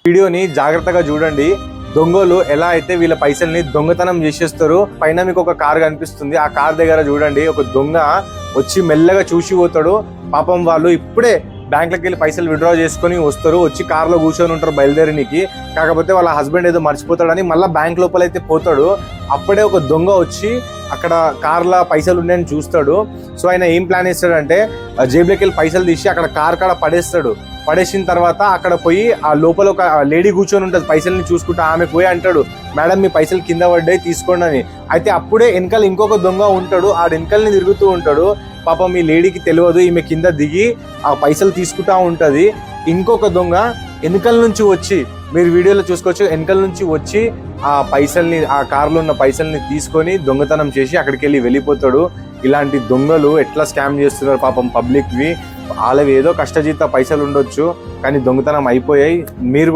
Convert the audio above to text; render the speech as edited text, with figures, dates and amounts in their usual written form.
వీడియోని జాగ్రత్తగా చూడండి. దొంగలు ఎలా అయితే వీళ్ళ పైసల్ని దొంగతనం చేసేస్తారు. పైన మీకు ఒక కార్ కనిపిస్తుంది, ఆ కార్ దగ్గర చూడండి ఒక దొంగ వచ్చి మెల్లగా చూసి పోతాడు. పాపం వాళ్ళు ఇప్పుడే బ్యాంక్లోకి వెళ్ళి పైసలు విత్డ్రా చేసుకొని వస్తారు, వచ్చి కార్లో కూర్చొని ఉంటారు బయలుదేరికి. కాకపోతే వాళ్ళ హస్బెండ్ ఏదో మర్చిపోతాడని మళ్ళీ బ్యాంక్ లోపలైతే పోతాడు. అప్పుడే ఒక దొంగ వచ్చి అక్కడ కార్లో పైసలు ఉన్నాయని చూస్తాడు. సో ఆయన ఏం ప్లాన్ చేస్తాడంటే జేబులోకి వెళ్ళి పైసలు తీసి అక్కడ కార్ కాడ పడేస్తాడు. పడేసిన తర్వాత అక్కడ పోయి ఆ లోపల ఒక లేడీ కూర్చొని ఉంటుంది పైసల్ని చూసుకుంటా. ఆమె పోయి అంటాడు, మేడం మీ పైసలు కింద పడ్డాయి తీసుకోండి అని. అయితే అప్పుడే వెనకాల ఇంకొక దొంగ ఉంటాడు, ఆ వెనకాలని తిరుగుతూ ఉంటాడు. పాపం ఈ లేడీకి తెలియదు, ఈమె కింద దిగి ఆ పైసలు తీసుకుంటా ఉంటది. ఇంకొక దొంగ వెనకాల నుంచి వచ్చి, మీరు వీడియోలో చూసుకోవచ్చు, వెనకాల నుంచి వచ్చి ఆ పైసల్ని, ఆ కార్లో ఉన్న పైసల్ని తీసుకొని దొంగతనం చేసి అక్కడికి వెళ్ళి వెళ్ళిపోతాడు. ఇలాంటి దొంగలు ఎట్లా స్కామ్ చేస్తున్నారు పాపం పబ్లిక్వి. వాళ్ళవి ఏదో కష్టజీత పైసలు ఉండొచ్చు, కానీ దొంగతనం అయిపోయాయి. మీరు కూడా